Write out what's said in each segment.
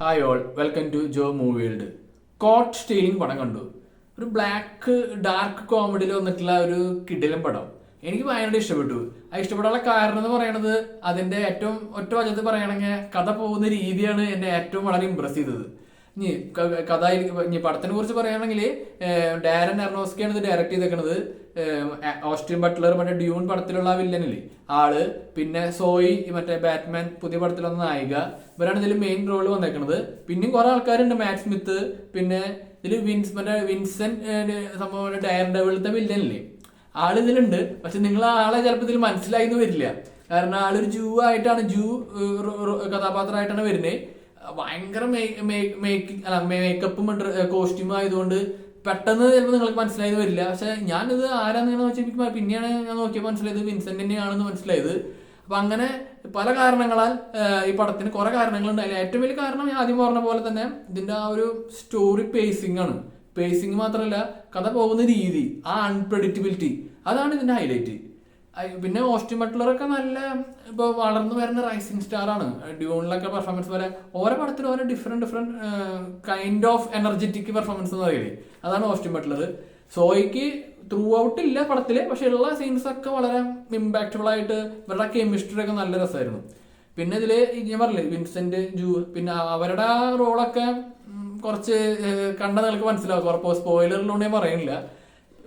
Hi all, welcome to Joe movie world. Coat stealing പടം കണ്ടു. ഒരു ബ്ലാക്ക് ഡാർക്ക് കോമഡിയിൽ വന്നിട്ടുള്ള ഒരു കിടിലൻ പടം. എനിക്ക് ഭയങ്കര ഇഷ്ടപ്പെട്ടു. ആ ഇഷ്ടപ്പെടാനുള്ള കാരണം എന്ന് പറയുന്നത് അതിന്റെ ഏറ്റവും ഒറ്റ വചനത്തിൽ പറയുകയാണെങ്കിൽ കഥ പോകുന്ന രീതിയാണ് എന്നെ ഏറ്റവും വളരെ ഇമ്പ്രസ് ചെയ്തത്. ഇനി പടത്തിനെ കുറിച്ച് പറയുകയാണെങ്കിൽ ഡാരൻ അർണോസ്കിയാണ് ഇത് ഡയറക്ട് ചെയ്തേക്കുന്നത്. ഓസ്റ്റിൻ ബട്ട്ലർ മറ്റേ ഡ്യൂൺ പടത്തിലുള്ള വില്ലനില്ലേ ആള്, പിന്നെ സോയി മറ്റേ ബാറ്റ്മാൻ പുതിയ പടത്തിൽ വന്ന നായിക, ഇവരാണ് ഇതിൽ മെയിൻ റോള് വന്നേക്കുന്നത്. പിന്നെയും കുറെ ആൾക്കാരുണ്ട്, മാറ്റ് സ്മിത്ത്, പിന്നെ ഇതിൽ വിൻസെന്റ് സംഭവം ഡയർ ഡെവിളത്തെ വില്ലനില്ലേ ആള് ഇതിലുണ്ട്. പക്ഷെ നിങ്ങൾ ആളെ ചിലപ്പോൾ ഇതിൽ മനസ്സിലായി എന്ന് വരില്ല. കാരണം ആളൊരു ജൂ ആയിട്ടാണ്, കഥാപാത്രമായിട്ടാണ് വരുന്നത്. ഭയങ്കര മേക്കപ്പും കോസ്റ്റ്യൂമും ആയതുകൊണ്ട് പെട്ടെന്ന് ചിലപ്പോൾ നിങ്ങൾക്ക് മനസ്സിലായത് വരില്ല. പക്ഷെ ഞാനിത് ആരാന്ന് വെച്ചാൽ പിന്നെയാണ് ഞാൻ നോക്കിയപ്പോൾ മനസ്സിലായത് വിൻസെന്റ് തന്നെയാണെന്ന് മനസ്സിലായത്. അപ്പൊ അങ്ങനെ പല കാരണങ്ങളാൽ ഈ പടത്തിന് കുറെ കാരണങ്ങളുണ്ട്. അതിൽ ഏറ്റവും വലിയ കാരണം ഞാൻ ആദ്യം പറഞ്ഞ പോലെ തന്നെ ഇതിന്റെ ആ ഒരു സ്റ്റോറി പേസിംഗ് ആണ്. പേസിംഗ് മാത്രമല്ല, കഥ പോകുന്ന രീതി, ആ അൺപ്രഡിക്റ്റബിലിറ്റി, അതാണ് ഇതിന്റെ ഹൈലൈറ്റ്. പിന്നെ ഓസ്റ്റിൻ ബട്ട്ലറൊക്കെ നല്ല ഇപ്പോൾ വളർന്നു വരുന്ന റൈസിംഗ് സ്റ്റാർ ആണ്. ഡ്യൂണിലൊക്കെ പെർഫോമൻസ് പോലെ ഓരോ പടത്തിലും ഓരോ different kind of energetic performance എന്ന് പറയില്ലേ, അതാണ് ഓസ്റ്റിൻ ബട്ട്ലർ. സോയ്ക്ക് ത്രൂ ഔട്ട് ഇല്ല പടത്തില്, പക്ഷെ ഉള്ള സീൻസ് ഒക്കെ വളരെ ഇമ്പാക്റ്റബിൾ ആയിട്ട് ഇവരുടെ കെമിസ്ട്രി ഒക്കെ നല്ല രസമായിരുന്നു. പിന്നെ ഇതില് ഞാൻ പറഞ്ഞില്ലേ വിൻസെന്റ് ജൂ, പിന്നെ അവരുടെ ആ റോളൊക്കെ കുറച്ച് കണ്ട നിങ്ങൾക്ക് മനസ്സിലാവും. കുറച്ച് സ്പോയിലറിലൂടെ ഞാൻ പറയുന്നില്ല.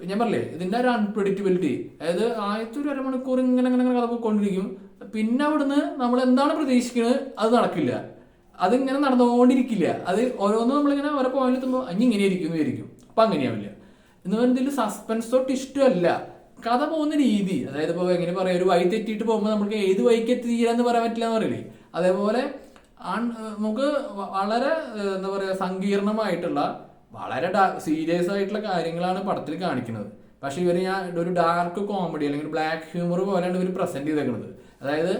ഞാൻ പറഞ്ഞില്ലേ ഇതിന്റെ ഒരു അൺപ്രഡിക്റ്റബിലിറ്റി, അതായത് ആദ്യത്തെ ഒരു അരമണിക്കൂർ ഇങ്ങനെ കഥ പോയിക്കൊണ്ടിരിക്കും. പിന്നെ അവിടുന്ന് നമ്മൾ എന്താണ് പ്രതീക്ഷിക്കുന്നത് അത് നടക്കില്ല, അതിങ്ങനെ നടന്നുകൊണ്ടിരിക്കില്ല. അത് ഓരോന്നും നമ്മളിങ്ങനെ ഓരോ പോയിന്റ് എത്തുമ്പോൾ ഇങ്ങനെ ഇരിക്കും, അപ്പൊ അങ്ങനെയാവില്ല എന്ന് പറയുന്നത്. ഇതിൽ സസ്പെൻസോ ടിസ്റ്റോ അല്ല, കഥ പോകുന്ന രീതി. അതായത് ഇപ്പോൾ എങ്ങനെ പറയാം, ഒരു വഴി തെറ്റിയിട്ട് പോകുമ്പോൾ നമുക്ക് ഏത് വഴിക്ക് എത്തിച്ചേരാന്ന് പറയാൻ പറ്റില്ല എന്ന് പറയില്ലേ, അതേപോലെ നമുക്ക് വളരെ എന്താ പറയാ സങ്കീർണമായിട്ടുള്ള വളരെ സീരിയസ് ആയിട്ടുള്ള കാര്യങ്ങളാണ് പടത്തിൽ കാണിക്കുന്നത്. പക്ഷെ ഒരു ഡാർക്ക് കോമഡി അല്ലെങ്കിൽ ബ്ലാക്ക് ഹ്യൂമർ പോലെയാണ് ഇവർ പ്രസന്റ് ചെയ്തേക്കുന്നത്. അതായത്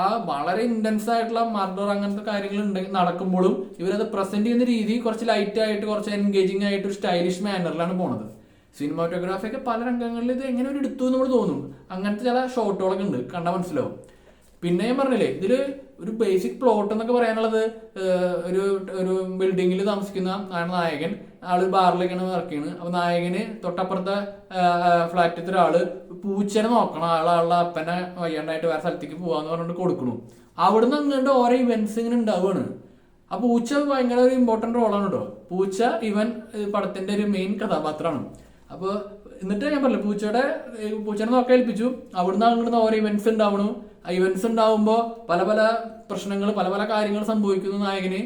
ആ വളരെ ഇന്റൻസ് ആയിട്ടുള്ള മർഡർ അങ്ങനത്തെ കാര്യങ്ങൾ നടക്കുമ്പോഴും ഇവരത് പ്രസന്റ് ചെയ്യുന്ന രീതി കുറച്ച് ലൈറ്റ് ആയിട്ട്, കുറച്ച് എൻഗേജിങ് ആയിട്ട്, ഒരു സ്റ്റൈലിഷ് മാനറിലാണ് പോണത്. സിനിമാറ്റോഗ്രാഫി ഒക്കെ പല രംഗങ്ങളിൽ ഇത് എങ്ങനെ ഒരു എടുത്തു നമ്മൾ തോന്നും. അങ്ങനത്തെ ചില ഷോട്ടുകളൊക്കെ ഉണ്ട്, കണ്ടാൽ മനസ്സിലാവും. പിന്നെ ഞാൻ പറഞ്ഞില്ലേ ഇതില് ഒരു ബേസിക് പ്ലോട്ട് എന്നൊക്കെ പറയാനുള്ളത്, ഒരു ബിൽഡിങ്ങിൽ താമസിക്കുന്ന നായകൻ ആള് ബാറിലേക്കാണ് വർക്ക് ചെയ്യുന്നത്. അപ്പൊ നായകന് തൊട്ടപ്പുറത്തെ ഫ്ലാറ്റിലത്തെ ഒരാള് പൂച്ചനെ നോക്കണം, ആളുടെ അപ്പനെ വയ്യാണ്ടായിട്ട് വേറെ സ്ഥലത്തേക്ക് പോവാന്ന് പറഞ്ഞിട്ട് കൊടുക്കണു. അവിടുന്ന് അങ്ങോട്ട് ഓരോ ഇവന്റ്സ് ഇങ്ങനെ ഉണ്ടാവുകയാണ്. ആ പൂച്ച ഭയങ്കര ഒരു ഇമ്പോർട്ടന്റ് റോളാണ് കേട്ടോ. പൂച്ച പടത്തിന്റെ ഒരു മെയിൻ കഥാപാത്രമാണ്. അപ്പൊ എന്നിട്ട് ഞാൻ പറഞ്ഞില്ല പൂച്ചനെ നോക്കാൻ ഏൽപ്പിച്ചു. അവിടുന്ന് അങ്ങോട്ട് ഓരോ ഇവന്റ്സ് ഉണ്ടാവണു. ആ ഇവന്റ്സ് ഉണ്ടാവുമ്പോൾ പല പല പ്രശ്നങ്ങൾ, പല പല കാര്യങ്ങൾ സംഭവിക്കുന്നു നായകന്.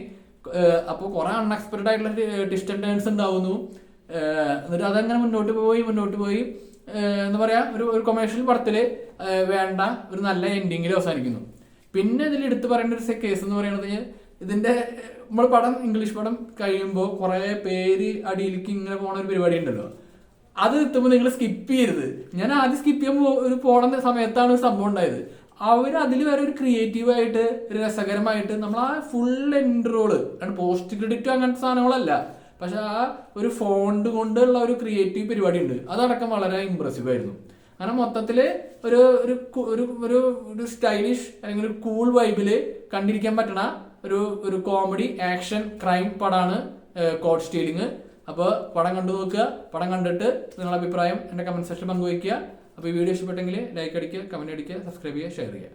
അപ്പോൾ കുറെ അൺഎക്സ്പെക്ടഡ് ആയിട്ടുള്ള ട്വിസ്റ്റ് ആൻഡ് ടേൺസ് ഉണ്ടാവുന്നു. എന്നിട്ട് അതങ്ങനെ മുന്നോട്ട് പോയി എന്താ പറയാ ഒരു കൊമേഴ്ഷ്യൽ പടത്തില് വേണ്ട ഒരു നല്ല എൻഡിങ്ങിൽ അവസാനിക്കുന്നു. പിന്നെ ഇതിൽ എടുത്തു പറയേണ്ട ഒരു കേസ് എന്ന് പറയുന്നത്, ഇതിന്റെ നമ്മൾ ഇംഗ്ലീഷ് പടം കഴിയുമ്പോൾ കുറെ പേര് അടിയിലേക്ക് ഇങ്ങനെ പോണ ഒരു പരിപാടി ഉണ്ടല്ലോ, അത് എത്തുമ്പോൾ നിങ്ങൾ സ്കിപ്പ് ചെയ്യരുത്. ഞാൻ ആദ്യം സ്കിപ്പ് ചെയ്യാൻ പോണ സമയത്താണ് ഒരു സംഭവം ഉണ്ടായത്. അവർ അതിൽ വരെ ഒരു ക്രിയേറ്റീവായിട്ട്, ഒരു രസകരമായിട്ട് നമ്മൾ ആ ഫുൾ എൻട്രോള് പോസ്റ്റ് ക്രെഡിറ്റ് അങ്ങനത്തെ സാധനങ്ങളല്ല, പക്ഷെ ആ ഒരു ഫോണ്ട് കൊണ്ടുള്ള ഒരു ക്രിയേറ്റീവ് പരിപാടി ഉണ്ട്, അതടക്കം വളരെ ഇമ്പ്രസീവ് ആയിരുന്നു. അങ്ങനെ മൊത്തത്തില് ഒരു സ്റ്റൈലിഷ് അല്ലെങ്കിൽ ഒരു കൂൾ വൈബില് കണ്ടിരിക്കാൻ പറ്റണ ഒരു കോമഡി ആക്ഷൻ ക്രൈം പടമാണ് കോട്ട് സ്റ്റീലിംഗ്. അപ്പോൾ പടം കണ്ടു നോക്കുക. പടം കണ്ടിട്ട് നിങ്ങളുടെ അഭിപ്രായം എൻ്റെ കമന്റ് സെക്ഷനിൽ പങ്കുവയ്ക്കുക. അപ്പോൾ ഈ വീഡിയോ ഇഷ്ടപ്പെട്ടെങ്കിൽ ലൈക്ക് അടിക്കുക, കമന്റ് അടിക്കുക, സബ്സ്ക്രൈബ് ചെയ്യുക, ഷെയർ ചെയ്യുക.